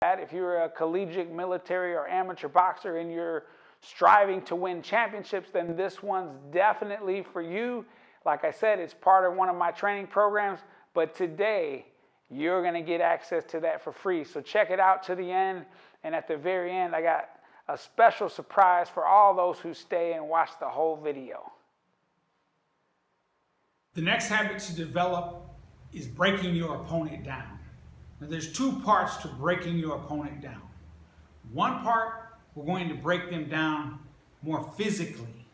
If you're a collegiate, military, or amateur boxer and you're striving to win championships, then this one's definitely for you. Like I said, it's part of one of my training programs, but today you're going to get access to that for free. So check it out to the end, and at the very end, I got a special surprise for all those who stay and watch the whole video. The next habit to develop is breaking your opponent down. Now, there's two parts to breaking your opponent down. One part, we're going to break them down more physically.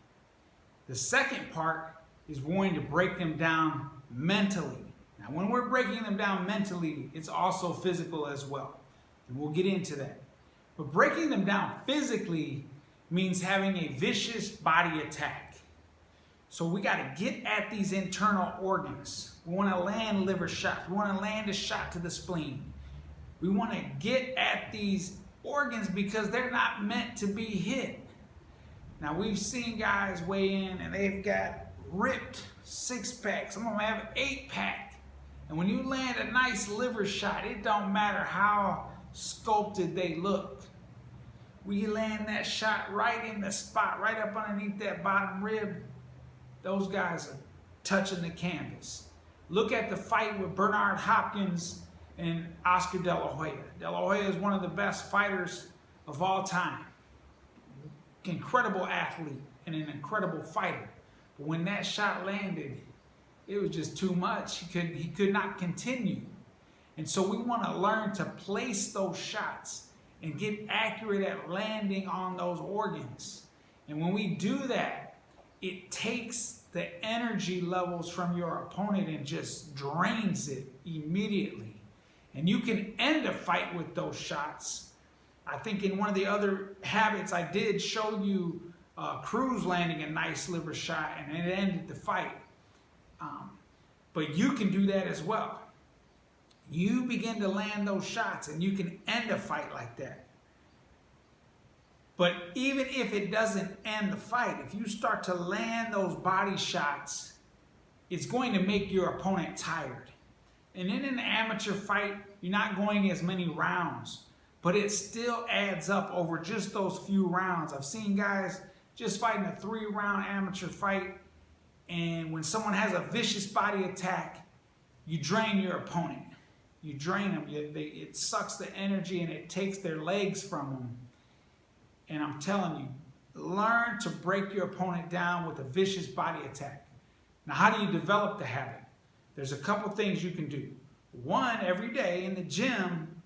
The second part is we're going to break them down mentally. Now, when we're breaking them down mentally, it's also physical as well. And we'll get into that. But breaking them down physically means having a vicious body attack. So we got to get at these internal organs. We want to land liver shots. We want to land a shot to the spleen. We want to get at these organs because they're not meant to be hit. Now, we've seen guys weigh in and they've got ripped six-packs. Some of them have an eight-pack. And when you land a nice liver shot, it don't matter how sculpted they look. We land that shot right in the spot, right up underneath that bottom rib. Those guys are touching the canvas. Look at the fight with Bernard Hopkins and Oscar De La Hoya. De La Hoya is one of the best fighters of all time. Incredible athlete and an incredible fighter. But when that shot landed, it was just too much. He could not continue. And so we want to learn to place those shots and get accurate at landing on those organs. And when we do that, it takes the energy levels from your opponent and just drains it immediately. And you can end a fight with those shots. I think in one of the other habits I did show you Cruz landing a nice liver shot and it ended the fight. But you can do that as well. You begin to land those shots and you can end a fight like that. But even if it doesn't end the fight, if you start to land those body shots, it's going to make your opponent tired. And in an amateur fight, you're not going as many rounds, but it still adds up over just those few rounds. I've seen guys just fighting a 3-round amateur fight, and when someone has a vicious body attack, you drain your opponent. You drain them. It sucks the energy and it takes their legs from them. And I'm telling you, learn to break your opponent down with a vicious body attack. Now, how do you develop the habit? There's a couple things you can do. One, every day in the gym,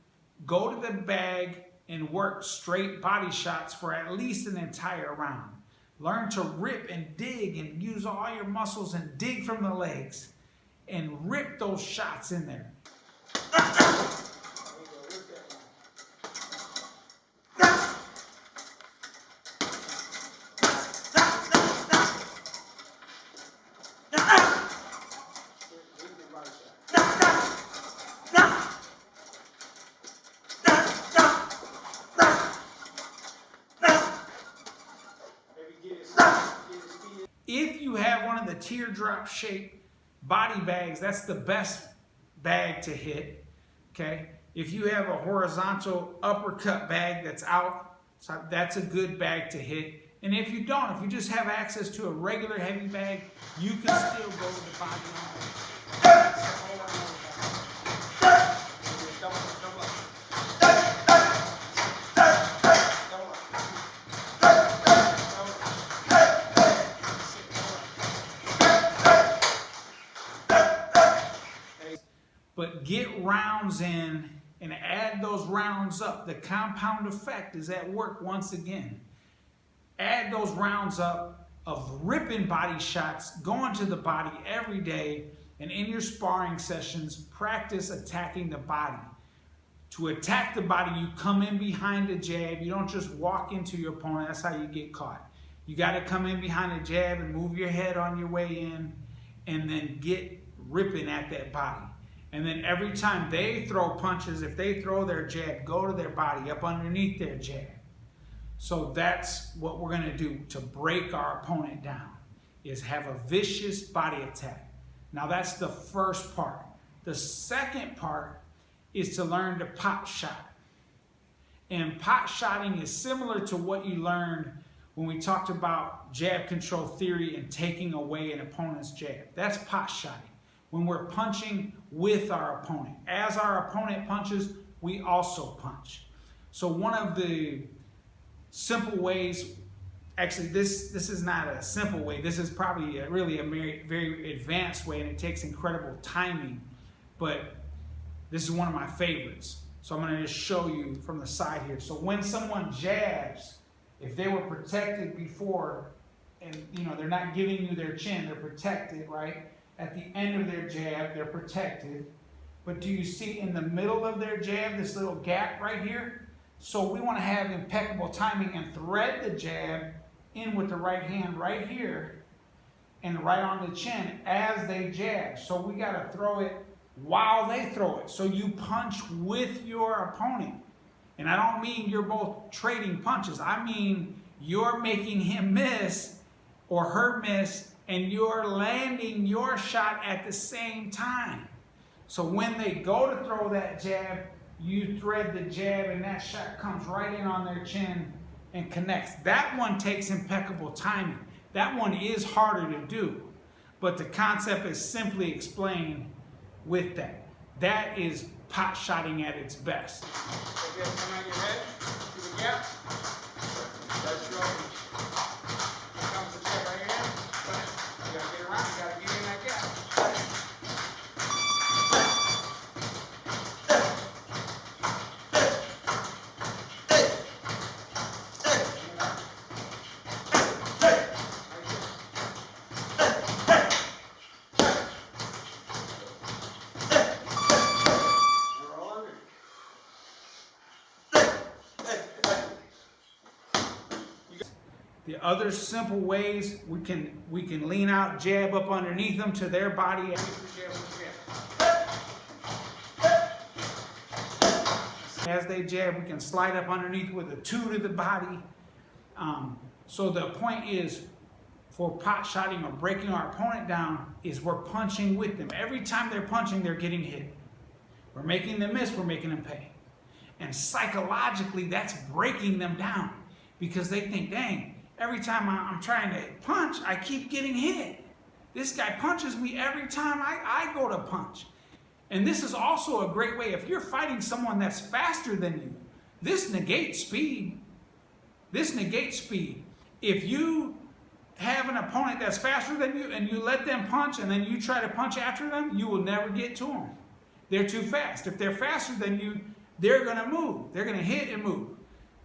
go to the bag and work straight body shots for at least an entire round. Learn to rip and dig and use all your muscles and dig from the legs and rip those shots in there. If you have one of the teardrop shaped body bags, that's the best bag to hit, okay? If you have a horizontal uppercut bag that's out, so that's a good bag to hit. And if you don't, if you just have access to a regular heavy bag, you can still go to the body line. But get rounds in and add those rounds up. The compound effect is at work once again. Add those rounds up of ripping body shots, going to the body every day, and in your sparring sessions, practice attacking the body. To attack the body, you come in behind the jab. You don't just walk into your opponent. That's how you get caught. You got to come in behind the jab and move your head on your way in, and then get ripping at that body. And then every time they throw punches, if they throw their jab, go to their body, up underneath their jab. So that's what we're going to do to break our opponent down, is have a vicious body attack. Now that's the first part. The second part is to learn to pot shot. And pot shotting is similar to what you learned when we talked about jab control theory and taking away an opponent's jab. That's pot shotting. When we're punching with our opponent. As our opponent punches, we also punch. So one of the simple ways, actually this is not a simple way, this is probably really a very advanced way, and it takes incredible timing, but this is one of my favorites. So I'm going to just show you from the side here. So when someone jabs, if they were protected before, and they're not giving you their chin, they're protected, right? At the end of their jab, they're protected. But do you see in the middle of their jab, this little gap right here? So we want to have impeccable timing and thread the jab in with the right hand right here and right on the chin as they jab. So we got to throw it while they throw it. So you punch with your opponent. And I don't mean you're both trading punches. I mean you're making him miss or her miss, and you're landing your shot at the same time. So when they go to throw that jab, you thread the jab and that shot comes right in on their chin and connects. That one takes impeccable timing. That one is harder to do, but the concept is simply explained with that. That is pot shotting at its best. Come on your head, to the gap. That's your here comes the jab right here. You gotta get around, you gotta get in that gap. The other simple ways we can lean out, jab up underneath them to their body. As they jab, we can slide up underneath with a 2 to the body. So the point is, for pot shotting or breaking our opponent down, is we're punching with them. Every time they're punching, they're getting hit. We're making them miss, we're making them pay. And psychologically, that's breaking them down because they think, dang, every time I'm trying to punch, I keep getting hit. This guy punches me every time I go to punch. And this is also a great way, if you're fighting someone that's faster than you, this negates speed. This negates speed. If you have an opponent that's faster than you and you let them punch and then you try to punch after them, you will never get to them. They're too fast. If they're faster than you, they're going to move. They're going to hit and move.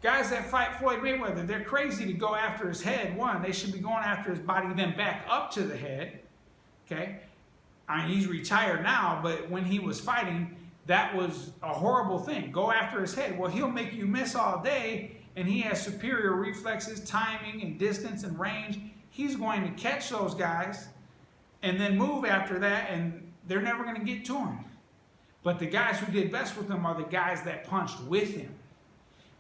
Guys that fight Floyd Mayweather, they're crazy to go after his head. One, they should be going after his body, then back up to the head. Okay? I mean, he's retired now, but when he was fighting, that was a horrible thing. Go after his head. Well, he'll make you miss all day, and he has superior reflexes, timing, and distance and range. He's going to catch those guys and then move after that, and they're never going to get to him. But the guys who did best with him are the guys that punched with him.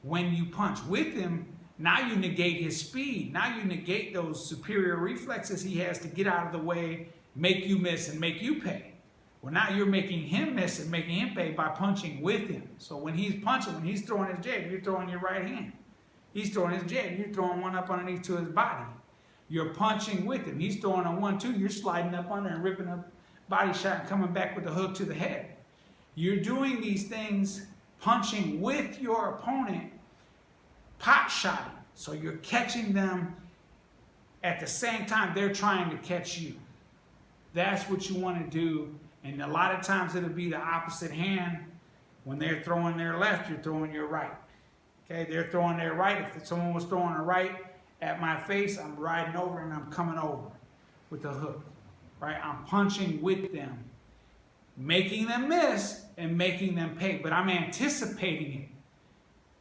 When you punch with him, now you negate his speed. Now you negate those superior reflexes he has to get out of the way, make you miss, and make you pay. Well, now you're making him miss and making him pay by punching with him. So when he's punching, when he's throwing his jab, you're throwing your right hand. He's throwing his jab, you're throwing one up underneath to his body. You're punching with him. He's throwing a 1-2, you're sliding up under and ripping a body shot and coming back with a hook to the head. You're doing these things, punching with your opponent, pot shotting. So you're catching them at the same time they're trying to catch you. That's what you want to do. And a lot of times it'll be the opposite hand. When they're throwing their left, you're throwing your right. Okay, they're throwing their right. If someone was throwing a right at my face, I'm riding over and I'm coming over with the hook. Right? I'm punching with them, making them miss and making them pay. But I'm anticipating it.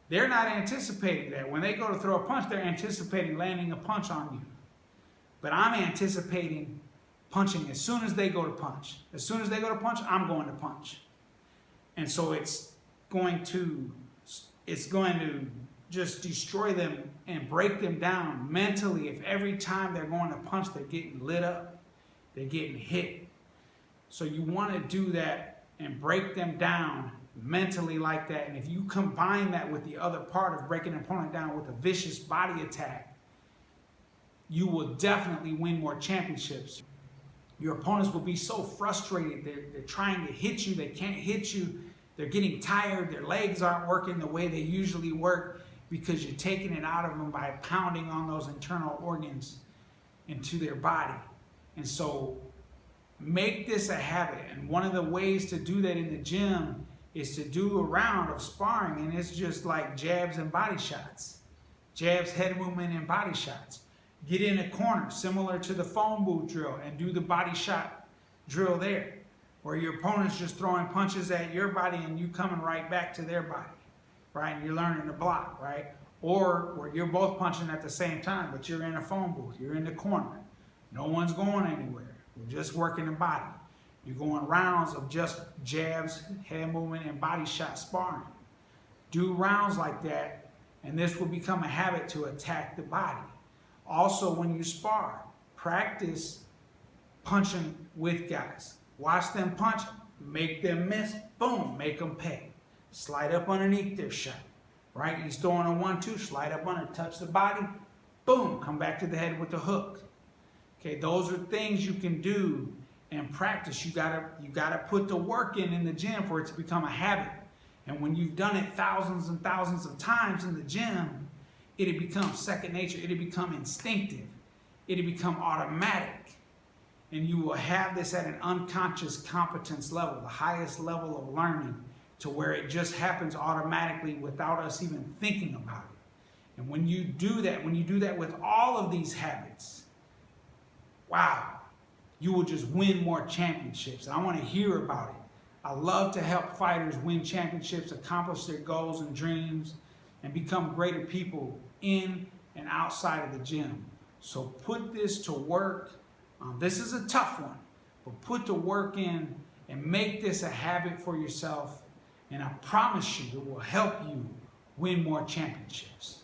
They're not anticipating that. When they go to throw a punch, they're anticipating landing a punch on you. But I'm anticipating punching as soon as they go to punch. As soon as they go to punch, I'm going to punch. And so it's going to just destroy them and break them down mentally if every time they're going to punch, they're getting lit up, they're getting hit. So you want to do that and break them down mentally like that, and if you combine that with the other part of breaking an opponent down with a vicious body attack, you will definitely win more championships. Your opponents will be so frustrated. They're trying to hit you. They can't hit you. They're getting tired. Their legs aren't working the way they usually work because you're taking it out of them by pounding on those internal organs into their body. And so make this a habit. And one of the ways to do that in the gym is to do a round of sparring, and it's just like jabs and body shots. Jabs, head movement, and body shots. Get in a corner, similar to the phone booth drill, and do the body shot drill there, where your opponent's just throwing punches at your body and you coming right back to their body, right? And you're learning to block, right? Or where you're both punching at the same time, but you're in a phone booth, you're in the corner. No one's going anywhere. We're just working the body. You're going rounds of just jabs, head movement, and body shot sparring. Do rounds like that, and this will become a habit to attack the body. Also, when you spar, practice punching with guys. Watch them punch, make them miss, boom, make them pay. Slide up underneath their shot, right? He's throwing a 1-2, slide up under, touch the body, boom, come back to the head with the hook. Okay, those are things you can do and practice. You gotta put the work in the gym for it to become a habit. And when you've done it thousands and thousands of times in the gym, it'll become second nature. It'll become instinctive. It'll become automatic. And you will have this at an unconscious competence level, the highest level of learning, to where it just happens automatically without us even thinking about it. And when you do that with all of these habits, wow, you will just win more championships. And I want to hear about it. I love to help fighters win championships, accomplish their goals and dreams, and become greater people in and outside of the gym. So put this to work. This is a tough one, but put the work in and make this a habit for yourself. And I promise you, it will help you win more championships.